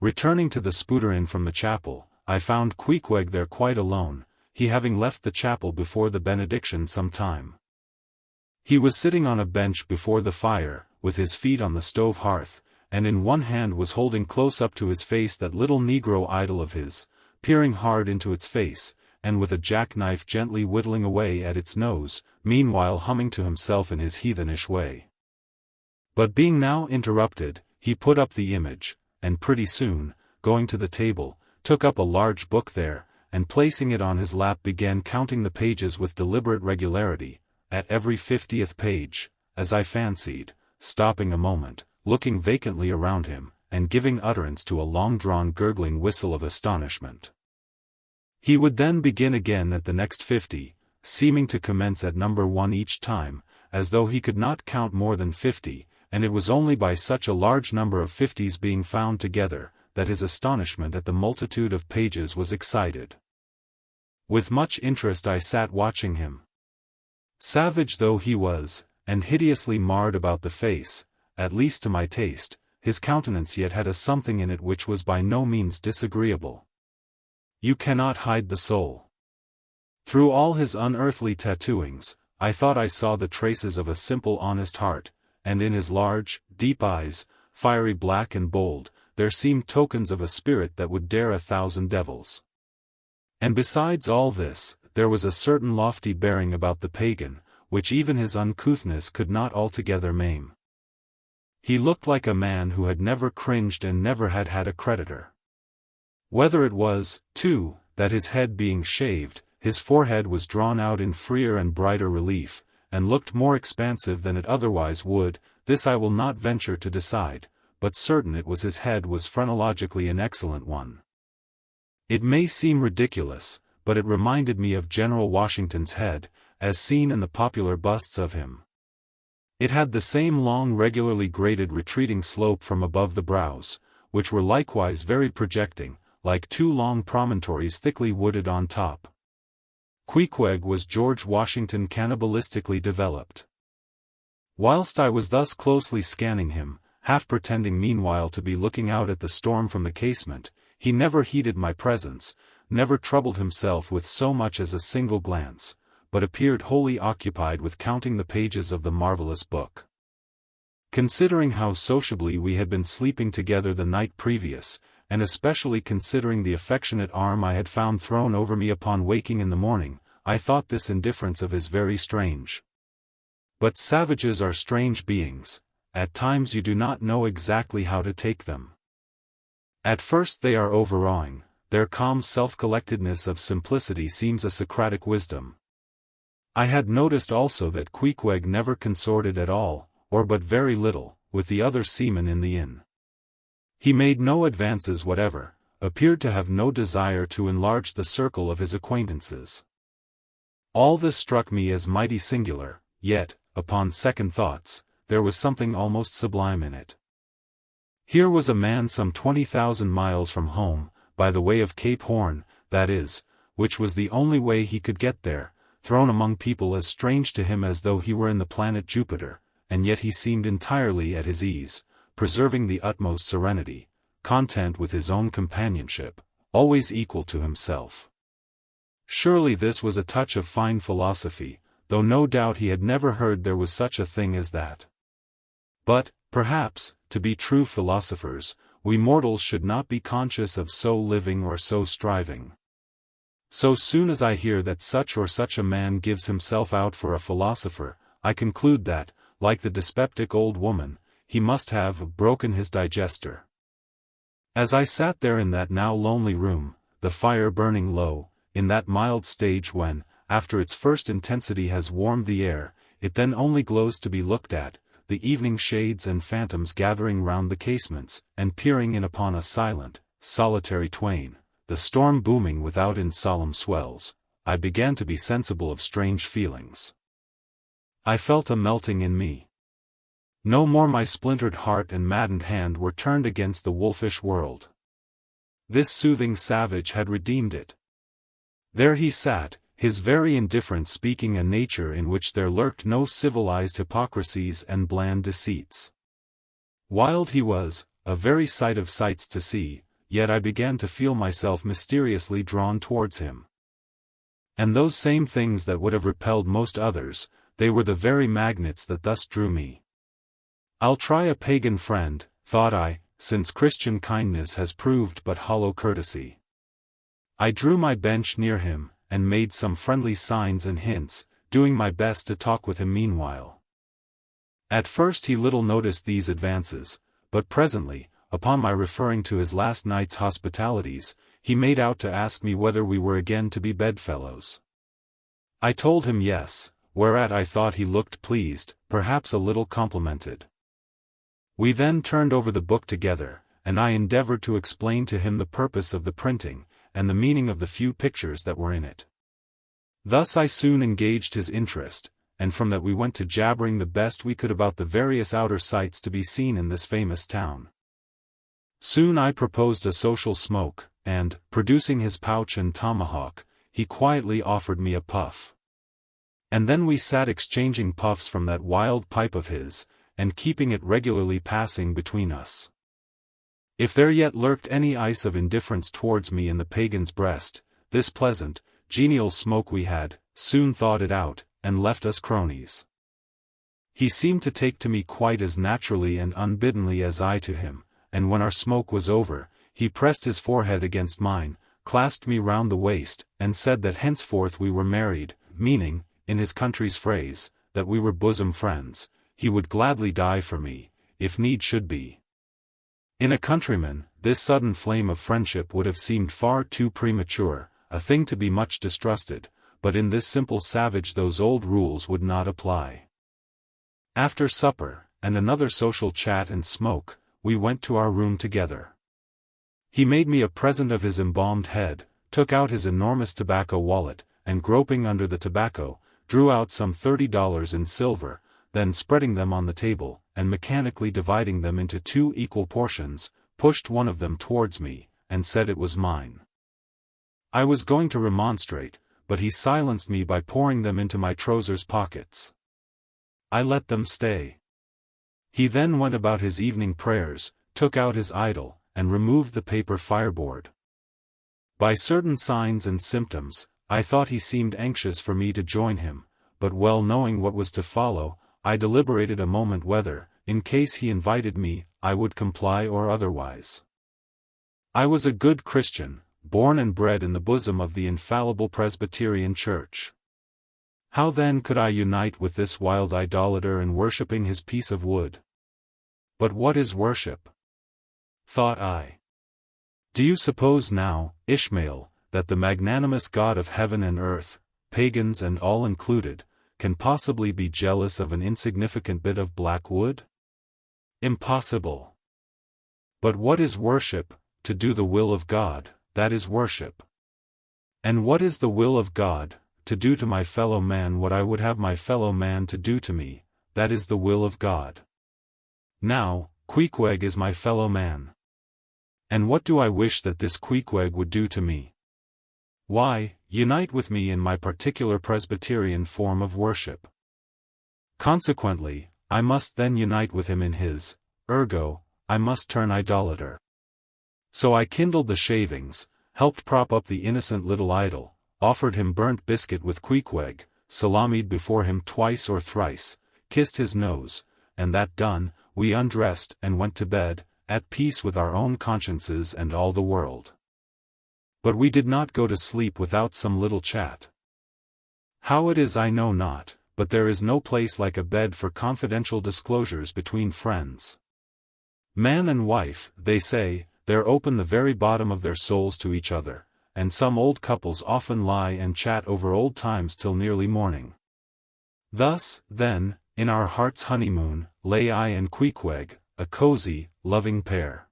Returning to the Spooderinn from the chapel, I found Queequeg there quite alone, he having left the chapel before the benediction some time. He was sitting on a bench before the fire, with his feet on the stove hearth, and in one hand was holding close up to his face that little negro idol of his, peering hard into its face, and with a jackknife gently whittling away at its nose, meanwhile humming to himself in his heathenish way. But being now interrupted, he put up the image, and pretty soon, going to the table, took up a large book there, and placing it on his lap began counting the pages with deliberate regularity, at every 50th page, as I fancied, stopping a moment, looking vacantly around him, and giving utterance to a long-drawn gurgling whistle of astonishment. He would then begin again at the next 50, seeming to commence at number 1 each time, as though he could not count more than 50, and it was only by such a large number of 50s being found together, that his astonishment at the multitude of pages was excited. With much interest I sat watching him. Savage though he was, and hideously marred about the face, at least to my taste, his countenance yet had a something in it which was by no means disagreeable. You cannot hide the soul. Through all his unearthly tattooings, I thought I saw the traces of a simple honest heart, and in his large, deep eyes, fiery black and bold, there seemed tokens of a spirit that would dare 1,000 devils. And besides all this, there was a certain lofty bearing about the pagan, which even his uncouthness could not altogether maim. He looked like a man who had never cringed and never had had a creditor. Whether it was, too, that his head being shaved, his forehead was drawn out in freer and brighter relief, and looked more expansive than it otherwise would, this I will not venture to decide, but certain it was his head was phrenologically an excellent one. It may seem ridiculous, but it reminded me of General Washington's head, as seen in the popular busts of him. It had the same long regularly graded retreating slope from above the brows, which were likewise very projecting, like 2 long promontories thickly wooded on top. Queequeg was George Washington cannibalistically developed. Whilst I was thus closely scanning him, half pretending meanwhile to be looking out at the storm from the casement, he never heeded my presence, never troubled himself with so much as a single glance, but appeared wholly occupied with counting the pages of the marvelous book. Considering how sociably we had been sleeping together the night previous, and especially considering the affectionate arm I had found thrown over me upon waking in the morning, I thought this indifference of his very strange. But savages are strange beings, at times you do not know exactly how to take them. At first they are overawing, their calm self-collectedness of simplicity seems a Socratic wisdom. I had noticed also that Queequeg never consorted at all, or but very little, with the other seamen in the inn. He made no advances whatever, appeared to have no desire to enlarge the circle of his acquaintances. All this struck me as mighty singular, yet, upon second thoughts, there was something almost sublime in it. Here was a man some 20,000 miles from home, by the way of Cape Horn, that is, which was the only way he could get there, thrown among people as strange to him as though he were in the planet Jupiter, and yet he seemed entirely at his ease, preserving the utmost serenity, content with his own companionship, always equal to himself. Surely this was a touch of fine philosophy, though no doubt he had never heard there was such a thing as that. But, perhaps, to be true philosophers, we mortals should not be conscious of so living or so striving. So soon as I hear that such or such a man gives himself out for a philosopher, I conclude that, like the dyspeptic old woman, he must have broken his digester. As I sat there in that now lonely room, the fire burning low, in that mild stage when, after its first intensity has warmed the air, it then only glows to be looked at, the evening shades and phantoms gathering round the casements, and peering in upon a silent, solitary twain, the storm booming without in solemn swells, I began to be sensible of strange feelings. I felt a melting in me. No more my splintered heart and maddened hand were turned against the wolfish world. This soothing savage had redeemed it. There he sat, his very indifference speaking a nature in which there lurked no civilized hypocrisies and bland deceits. Wild he was, a very sight of sights to see, yet I began to feel myself mysteriously drawn towards him. And those same things that would have repelled most others, they were the very magnets that thus drew me. I'll try a pagan friend, thought I, since Christian kindness has proved but hollow courtesy. I drew my bench near him, and made some friendly signs and hints, doing my best to talk with him meanwhile. At first he little noticed these advances, but presently, upon my referring to his last night's hospitalities, he made out to ask me whether we were again to be bedfellows. I told him yes, whereat I thought he looked pleased, perhaps a little complimented. We then turned over the book together, and I endeavored to explain to him the purpose of the printing, and the meaning of the few pictures that were in it. Thus I soon engaged his interest, and from that we went to jabbering the best we could about the various outer sights to be seen in this famous town. Soon I proposed a social smoke, and, producing his pouch and tomahawk, he quietly offered me a puff. And then we sat exchanging puffs from that wild pipe of his, and keeping it regularly passing between us. If there yet lurked any ice of indifference towards me in the pagan's breast, this pleasant, genial smoke we had, soon thawed it out, and left us cronies. He seemed to take to me quite as naturally and unbiddenly as I to him, and when our smoke was over, he pressed his forehead against mine, clasped me round the waist, and said that henceforth we were married, meaning, in his country's phrase, that we were bosom friends. He would gladly die for me, if need should be. In a countryman, this sudden flame of friendship would have seemed far too premature, a thing to be much distrusted, but in this simple savage those old rules would not apply. After supper, and another social chat and smoke, we went to our room together. He made me a present of his embalmed head, took out his enormous tobacco wallet, and groping under the tobacco, drew out some $30 in silver, then spreading them on the table, and mechanically dividing them into 2 equal portions, pushed one of them towards me, and said it was mine. I was going to remonstrate, but he silenced me by pouring them into my trousers pockets. I let them stay. He then went about his evening prayers, took out his idol, and removed the paper fireboard. By certain signs and symptoms, I thought he seemed anxious for me to join him, but well knowing what was to follow, I deliberated a moment whether, in case he invited me, I would comply or otherwise. I was a good Christian, born and bred in the bosom of the infallible Presbyterian Church. How then could I unite with this wild idolater in worshipping his piece of wood? But what is worship? Thought I. Do you suppose now, Ishmael, that the magnanimous God of heaven and earth, pagans and all included, can possibly be jealous of an insignificant bit of black wood? Impossible. But what is worship? To do the will of God, that is worship. And what is the will of God? To do to my fellow man what I would have my fellow man to do to me, that is the will of God. Now, Queequeg is my fellow man. And what do I wish that this Queequeg would do to me? Why, unite with me in my particular Presbyterian form of worship. Consequently, I must then unite with him in his, ergo, I must turn idolater. So I kindled the shavings, helped prop up the innocent little idol, offered him burnt biscuit with Queequeg, salamied before him twice or thrice, kissed his nose, and that done, we undressed and went to bed, at peace with our own consciences and all the world. But we did not go to sleep without some little chat. How it is I know not, but there is no place like a bed for confidential disclosures between friends. Man and wife, they say, there open the very bottom of their souls to each other, and some old couples often lie and chat over old times till nearly morning. Thus, then, in our heart's honeymoon, lay I and Queequeg, a cozy, loving pair.